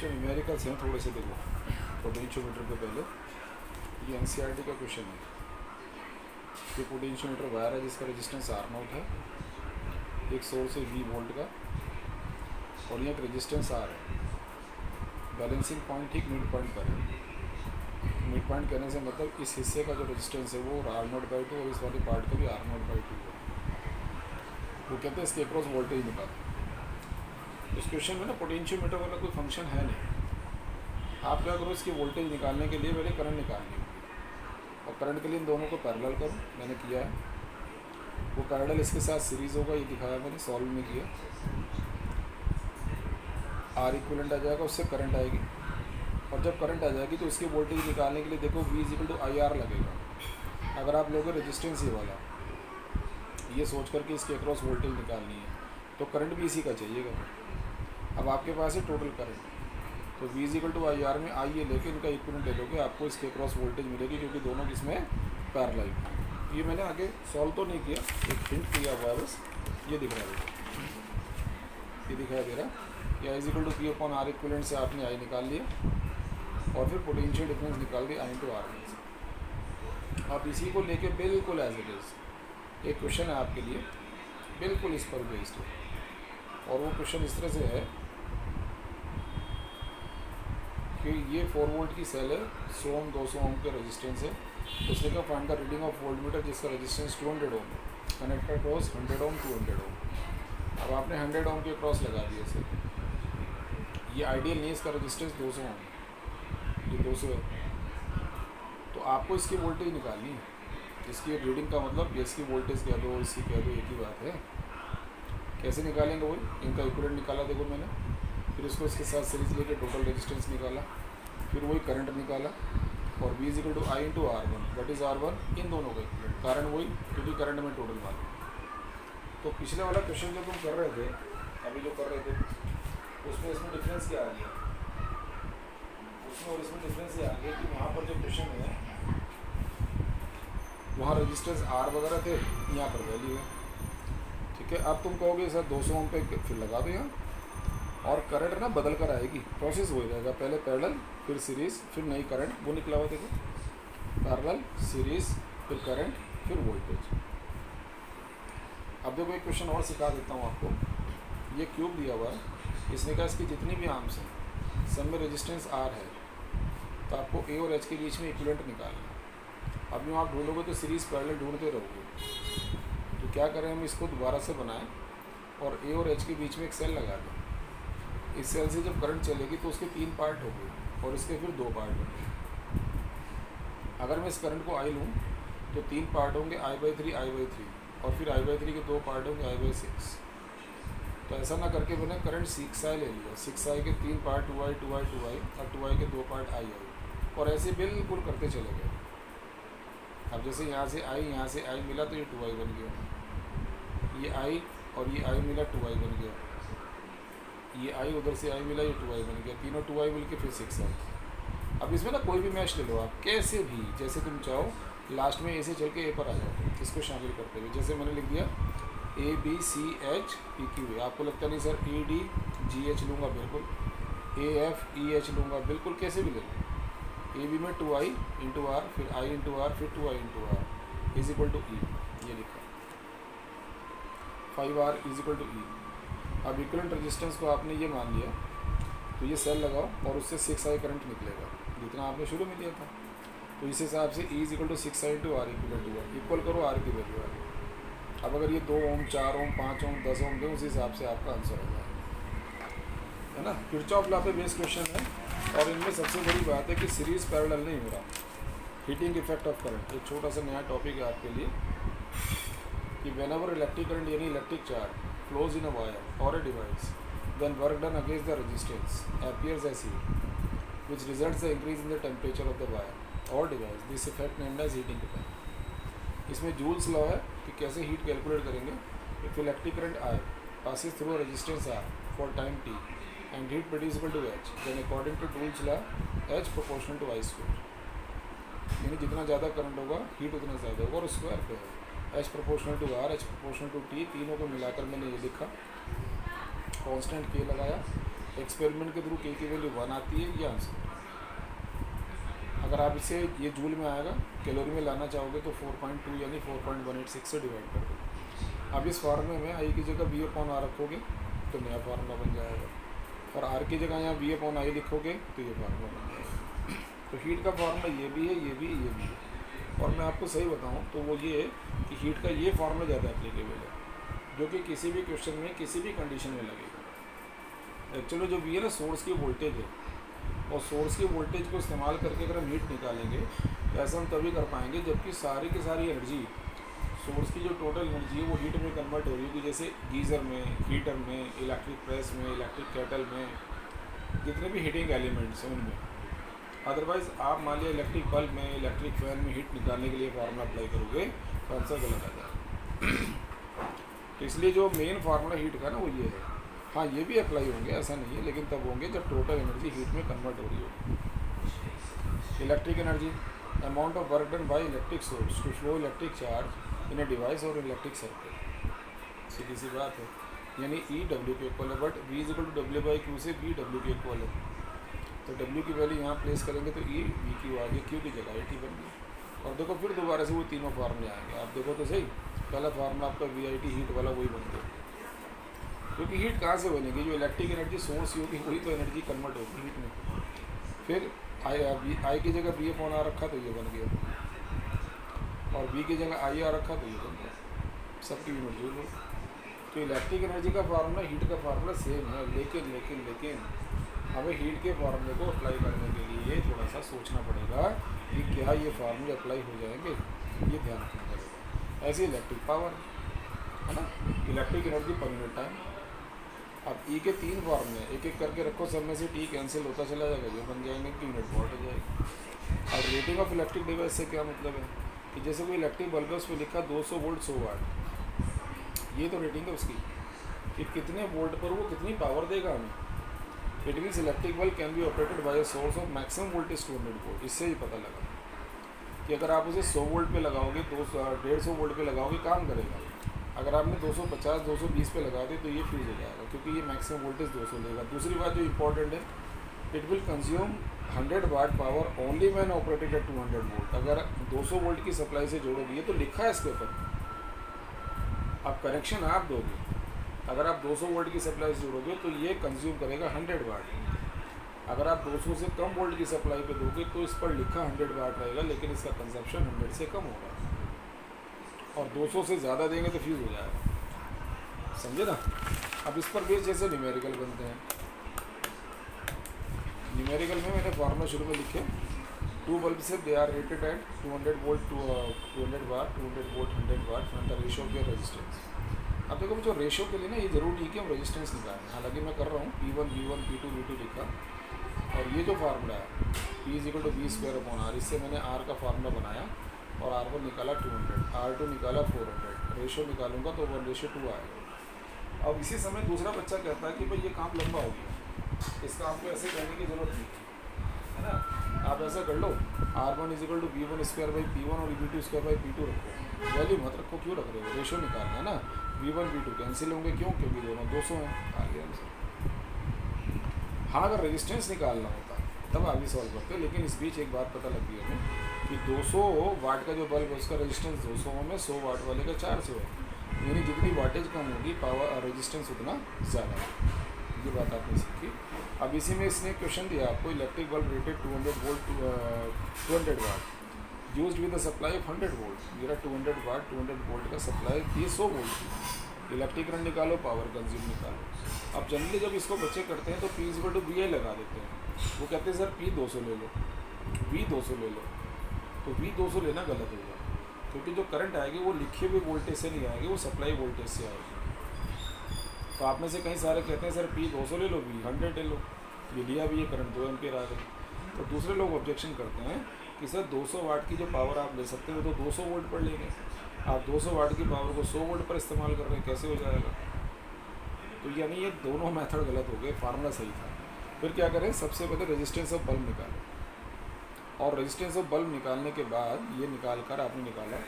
बच्चे न्यूमेरिकल से हैं थोड़े से, देखो पोटेंशियोमीटर के पहले ये एनसीईआरटी का क्वेश्चन है कि पोटेंशियोमीटर वायर है जिसका रेजिस्टेंस आर नॉट है, एक सोर्स है वी वोल्ट का और ये एक रेजिस्टेंस आर है। बैलेंसिंग पॉइंट ठीक मिड पॉइंट पर है। मिड पॉइंट कहने से मतलब इस हिस्से का जो रेजिस्टेंस है वो आर नॉट बाई टू और इस वाले पार्ट का भी आर नॉट बाई टू है। वो कहते हैं इसके अक्रॉस वोल्टेज निकाल। इस क्वेश्चन में ना पोटेंशियोमीटर वाला कोई फंक्शन है नहीं। आप क्या करो, इसकी वोल्टेज निकालने के लिए पहले करंट निकालनी होगी और करंट के लिए इन दोनों को पैरेलल करो। मैंने किया है, वो पैरेलल इसके साथ सीरीज़ होगा, ये दिखाया मैंने, सॉल्व में किया। आर इक्विवेलेंट आ जाएगा, उससे करंट आएगी और जब करंट आ जाएगी तो इसकी वोल्टेज निकालने के लिए देखो V equal to I R लगेगा। अगर आप लोगे रेजिस्टेंस ये वाला, ये सोच करके इसके अक्रॉस वोल्टेज निकालनी है तो करंट भी इसी का चाहिएगा। अब आपके पास है टोटल करंट, तो V equal to I R में आई ये लेके इनका इक्विवेलेंट ले लोगे, आपको इसके अक्रॉस वोल्टेज मिलेगी क्योंकि दोनों किसमें पैरेलल। ये मैंने आगे सॉल्व तो नहीं किया, एक हिंट किया हुआ है बस। ये दिख रहा है, ये दिखाई दे रहा है कि I equal to P upon R equivalent से आपने आई निकाल लिया और फिर पोटेंशियल डिफरेंस निकाल दिया आई इंटू आर में से। अब इसी को लेके बिल्कुल एज इट इज़ एक क्वेश्चन है आपके लिए, बिल्कुल इस पर बेस्ड है। और वो क्वेश्चन इस तरह से है कि ये 4 वोल्ट की सेल है, 100 ओम 200 ओम के रेजिस्टेंस है। उसने कहा find the reading of voltmeter जिसका रेजिस्टेंस 200 ओम है, कनेक्टेड क्रॉस 100 ओम 200 ओम। अब आपने 100 ओम के क्रॉस लगा दिए इसे, ये आइडियल नहीं है, इसका रेजिस्टेंस 200 ओम, ये 200 है। तो आपको इसकी वोल्टेज निकालनी है, इसकी रीडिंग का मतलब इसकी वोल्टेज कह दो, इसकी कह दो, एक ही बात है। कैसे निकालेंगे वही, इनका इक्विवेलेंट निकाला देखो मैंने, फिर इसको इसके साथ सीरीज लेके टोटल रेजिस्टेंस निकाला, फिर वही करंट निकाला और V equal to I into R one, what is R one, इन दोनों का इक्विवेलेंट, कारण वही क्योंकि करंट में टोटल मालूम। तो पिछले वाला क्वेश्चन जो तुम कर रहे थे, अभी जो कर रहे थे उसमें इसमें डिफरेंस क्या आ गया, उसमें और इसमें डिफरेंस ये आ गया कि वहाँ पर जो क्वेश्चन है वहाँ रेजिस्टेंस आर वगैरह थे, यहाँ पर वैल्यू है। ठीक है, अब तुम कहोगे सर 200 ओम पे फिर लगा दो यहाँ, और करंट ना बदल कर आएगी, प्रोसेस हो जाएगा, पहले पैरेलल फिर सीरीज़ फिर नई करंट, वो निकला हुआ देखो, पैरेलल सीरीज़ फिर करंट फिर वोल्टेज। अब देखो एक क्वेश्चन और सिखा देता हूँ आपको। ये क्यूब दिया हुआ है, इसने कहा इसकी जितनी भी आर्म्स हैं सब में रेजिस्टेंस आर है, तो आपको ए और एच के बीच में इक्विवेलेंट निकालना है। अब यूँ आप ढूंढोगे तो सीरीज़ पैरेलल ढूंढते रहोगे, तो क्या करें हम इसको दोबारा से बनाएं और ए और एच के बीच में एक सेल लगा दें। इस सेल से जब करंट चलेगी तो उसके 3 पार्ट होंगे और इसके फिर 2 पार्ट होंगे। अगर मैं इस करंट को आई लूँ तो 3 पार्ट होंगे I/3 I/3 और फिर I/3 के 2 पार्ट होंगे I/6। तो ऐसा ना करके मैंने करंट 6I ले लिया, 6I के 3 पार्ट 2I 2I 2I और 2I के 2 पार्ट I और ऐसे बिल्कुल करते चले गए। अब जैसे यहाँ से I मिला तो ये 2I बन गया, ये I और ये I मिला 2I बन गया, ये I उधर से I मिला ये 2I बन गया, तीनों 2I मिल के फिर 6I। अब इसमें ना कोई भी मैच ले लो आप, कैसे भी जैसे तुम चाहो, लास्ट में ऐसे चल के ए पर आ जाओ, इसको शामिल करते हुए। जैसे मैंने लिख दिया ABCHPQ, आपको लगता नहीं सर ADGH लूँगा, बिल्कुल AFEH लूँगा, बिल्कुल कैसे भी ले लो। AB में 2I इंटू आर, फिर I इंटू आर, फिर 2I into R is equal to E, ये लिखा 5R is equal to E। अब इक्विवेलेंट रेजिस्टेंस को आपने ये मान लिया, तो ये सेल लगाओ और उससे 6I करंट निकलेगा जितना आपने शुरू में लिया था। तो इस हिसाब से E is equal to 6I into R equivalent हुआ, इक्वल करो आर की वैल्यू आ गई। अब अगर ये 2 ओम 4 ओम 5 ओम 10 ओम दे, उस हिसाब से आपका आंसर हो जाएगा, है ना। किरचॉफ लॉ पे बेस्ड क्वेश्चन है और इनमें सबसे बड़ी बात है कि सीरीज़ पैरेलल नहीं हो रहा। हीटिंग इफेक्ट ऑफ करंट एक छोटा सा नया टॉपिक है आपके लिए कि व्हेनेवर इलेक्ट्रिक करंट यानी electric charge flows in a wire or a device, then work done against the resistance appears as heat, which results the increase in the temperature of the wire or device. This effect named as heating effect. इसमें joules law है कि कैसे heat calculate करेंगे। If electric current I passes through a resistance R for time t and heat produced equal to H, then according to Joule's law H proportional to I square, यानी जितना ज़्यादा current होगा heat उतना ज़्यादा होगा और square पे है। H proportional to R, H proportional to T, तीनों को मिलाकर मैंने ये लिखा, कांस्टेंट K लगाया एक्सपेरिमेंट के थ्रू के की वैल्यू 1 आती है ये आंसर। अगर आप इसे ये जूल में आएगा, कैलोरी में लाना चाहोगे तो 4.2 यानी 4.186 से डिवाइड कर दो। अब इस फार्मूले में आई की जगह बी अपॉन आर रखोगे तो नया फार्मूला बन जाएगा, और आर की जगह यहाँ बी अपॉन आई लिखोगे तो ये फार्मूला बन जाएगा। तो हीट का फार्मूला ये भी है, ये भी है, ये भी है। और मैं आपको सही बताऊँ तो वो ये है कि हीट का ये फार्मूला ज़्यादा एप्लीकेबल है, जो कि किसी भी क्वेश्चन में किसी भी कंडीशन में लगेगा। एक्चुअली जो भी है ना सोर्स की वोल्टेज है, और सोर्स की वोल्टेज को इस्तेमाल करके अगर हम हीट निकालेंगे तो ऐसा हम तभी कर पाएंगे जबकि सारी की सारी एनर्जी, सोर्स की जो टोटल एनर्जी है वो हीट में कन्वर्ट हो रही होगी। जैसे गीज़र में, हीटर में, इलेक्ट्रिक प्रेस में, इलेक्ट्रिक केटल में, जितने भी हीटिंग एलिमेंट्स हैं उनमें। अदरवाइज़ आप मान लिया इलेक्ट्रिक बल्ब में, इलेक्ट्रिक फैन में हीट निकालने के लिए फार्मूला अप्लाई करोगे तो आंसर गलत आ जाएगा। तो इसलिए जो मेन फार्मूला हीट का ना वो ये है। हाँ ये भी अप्लाई होंगे, ऐसा नहीं है, लेकिन तब होंगे जब टोटल एनर्जी हीट में कन्वर्ट हो रही होगी। Electric energy, amount of work done by electric source to flow electric charge in a device और इलेक्ट्रिक सर्किट। सीधी सी बात है, यानी ई डब्ल्यू के इक्वल है, but V is equal to W by Q से वी डब्ल्यू के इक्वल है। तो डब्ल्यू की वैल्यू यहाँ प्लेस करेंगे तो ई वी क्यू आ गया, क्यू की जगह आई टी बन गई। और देखो फिर दोबारा से वो तीनों फार्मूले आएंगे, आप देखो तो सही। पहला फार्मूला आपका वी आई टी हीट वाला वही बन गया, क्योंकि हीट कहाँ से बनेगी, जो इलेक्ट्रिक एनर्जी सोर्स होगी वही तो एनर्जी कन्वर्ट होगी हीट में। फिर आई की जगह बी अपॉन आ रखा तो ये बन गया, और बी की जगह आई आ रखा तो ये बन गया, सबकी यूनिट जो लो। तो इलेक्ट्रिक एनर्जी का फार्मूला हीट का फार्मूला सेम है, लेकिन लेकिन लेकिन हमें हीट के फार्मूले को अप्लाई करने के लिए थोड़ा सा सोचना पड़ेगा कि क्या ये फार्मूले अप्लाई हो जाएंगे, ये ध्यान रखना पड़ेगा। ऐसे इलेक्ट्रिक पावर है ना, electric energy per unit time. अब ई के 3 फार्मूले, एक एक करके रखो, सब में से टी कैंसिल होता चला जाएगा, ये बन जाएंगे कि यूनिट वॉट हो जाएगी। अब रेटिंग ऑफ इलेक्ट्रिक डिवाइस से क्या मतलब है कि जैसे कोई इलेक्ट्रिक बल्ब है उस पर लिखा 200 वोल्ट 100 वाट, ये तो रेटिंग है उसकी कि कितने वोल्ट पर वो कितनी पावर देगा हमें। It means electric bulb can be operated by a source of maximum voltage 200 volt. इससे ही पता लगा कि अगर आप उसे 100 वोल्ट पे लगाओगे, 150 वोल्ट पे लगाओगे काम करेगा। अगर आपने 250 220 पे लगा दे तो ये फ्यूज़ हो जाएगा, क्योंकि ये मैक्सिमम वोल्टेज 200 लेगा। दूसरी बात जो इंपॉर्टेंट है, it will consume 100 watt power only when operated at 200 volt. अगर 200 वोल्ट की सप्लाई से जोड़ोगे, ये तो लिखा है इसके ऊपर, अब कनेक्शन आप दोगे, अगर आप 200 वोल्ट की सप्लाई से जोड़ोगे तो ये कंज्यूम करेगा 100 वाट। अगर आप 200 से कम वोल्ट की सप्लाई पे दोगे तो इस पर लिखा 100 वाट रहेगा, लेकिन इसका कंजप्शन 100 से कम होगा, और 200 से ज़्यादा देंगे तो फ्यूज़ हो जाएगा। समझे ना। अब इस पर बेस जैसे न्यूमेरिकल बनते हैं, न्यूमेरिकल में मैंने फार्मूला शुरू में लिखे, 2 बल्ब से they are rated at 200 volt 200 watt 200 volt 100 watt from the ratio of their resistance. अब देखो जो रेशियो के लिए ना ये ज़रूरी नहीं कि हम रेजिस्टेंस निकालें, हालांकि मैं कर रहा हूँ P1 V1 P2 V2 लिखा, और ये जो फार्मूला है P is equal to V square upon R, इससे मैंने R का फार्मूला बनाया और R1 निकाला 200, R2 निकाला 400, रेशियो निकालूंगा तो 1:2 आएगा। अब इसी समय दूसरा बच्चा कहता है कि भाई ये काम लंबा हो गया, इसका आपको ऐसे कहने की ज़रूरत नहीं है ना, आप ऐसा कर लो R1 is equal to V1 square by P1 और V2 स्क्वायर बाई P2 रखो, वैल्यू मत रखो, क्यों रख रहे हो, रेशियो निकालना है ना। V1 V2 कैंसिल होंगे, क्यों, क्योंकि दोनों 200 हैं, आ गया आंसर। हाँ अगर रेजिस्टेंस निकालना होता तब आगे सॉल्व करते, लेकिन इस बीच एक बात पता लग गई हमें कि 200 वाट का जो बल्ब है उसका रेजिस्टेंस 200 में, 100 वाट वाले का 400 है, यानी जितनी वाटेज कम होगी पावर रेजिस्टेंस उतना ज़्यादा है। ये बात आपने सीखी। अब इसी में इसने क्वेश्चन दिया आपको, electric bulb rated 200 volt 200 watt used with the supply of 100 volt. मेरा 200 वाट 200 वोल्ट का सप्लाई ये 100 वोल्ट की, इलेक्ट्रिक करंट निकालो, पावर कंज्यूम निकालो। अब जनरली जब इसको बच्चे करते हैं तो P is equal to VI लगा देते हैं, वो कहते हैं सर P 200 ले लो, V 200 ले लो, तो V 200 लेना गलत होगा, क्योंकि जो करंट आएगी वो लिखे हुए वोल्टेज से नहीं आएगी, वो सप्लाई वोल्टेज से आएगी। तो आप में से कई सारे कहते हैं सर P 200 ले लो, V 100 ले लो, ये लिया भी ये करंट 2 एम्पीयर आ गई। तो दूसरे लोग ऑब्जेक्शन करते हैं कि सर 200 वाट की जो पावर आप ले सकते हो तो 200 वोल्ट पर लेंगे, आप 200 वाट की पावर को 100 वोल्ट पर इस्तेमाल कर रहे हैं, कैसे हो जाएगा। तो यानी ये दोनों मेथड गलत हो गए, फार्मूला सही था। फिर क्या करें, सबसे पहले रेजिस्टेंस ऑफ बल्ब निकालें, और रेजिस्टेंस ऑफ बल्ब निकालने के बाद ये निकाल कर आपने निकाला,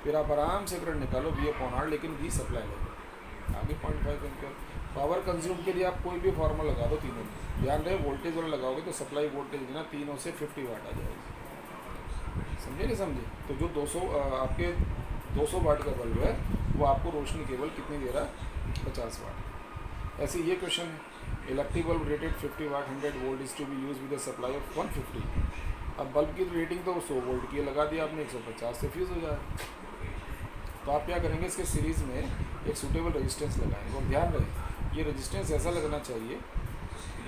फिर आप आराम से करंट निकालो V/R, लेकिन V सप्लाई लो, आगे 0.5 एम्पियर। पावर कंज्यूम के लिए आप कोई भी फार्मूला लगा दो तीनों में, ध्यान रहे वोल्टेज वाला लगाओगे तो सप्लाई वोल्टेज ना तीनों से 50 वाट आ जाएगी। समझे नहीं समझे? तो जो 200 आपके 200 वाट का बल्ब है वो आपको रोशनी केवल कितनी दे रहा है? 50 वाट। ऐसे ये क्वेश्चन है, electric bulb rated 50 watt 100 volt is to be use with supply of 150। अब बल्ब की रेटिंग तो 100 वोल्ट की लगा दिया आपने, 150 से फ्यूज़ हो जाएगा। तो आप क्या करेंगे, इसके सीरीज़ में एक सूटेबल रेजिस्टेंस लगाएंगे। और ध्यान रहे ये रेजिस्टेंस ऐसा लगना चाहिए,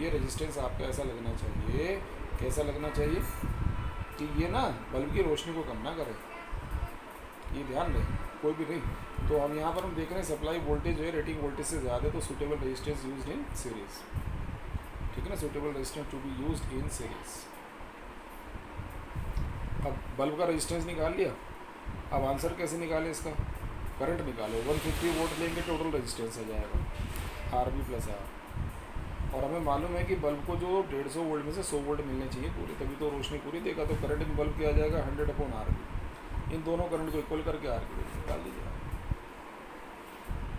ये रेजिस्टेंस आपका ऐसा लगना चाहिए, कैसा लगना चाहिए कि ये ना बल्ब की रोशनी को कम ना करे, ये ध्यान रहे, कोई भी नहीं। तो हम यहाँ पर हम देख रहे हैं सप्लाई वोल्टेज जो है रेटिंग वोल्टेज से ज़्यादा है, तो suitable resistance used in series, ठीक है ना, suitable resistance to be used in series. अब बल्ब का रेजिस्टेंस निकाल लिया, अब आंसर कैसे निकालें इसका? करंट निकालो, 150 वोल्ट लेंगे टोटल रेजिस्टेंस आ जाएगा आर बी प्लस आर। और हमें मालूम है कि बल्ब को जो 150 वोल्ट में से 100 वोल्ट मिलने चाहिए पूरे, तभी तो रोशनी पूरी देगा। तो करंट इन बल्ब क्या आ जाएगा 100 अपॉन आर बी। इन दोनों करंट को इक्वल करके आर की वैल्यू निकाल लीजिए।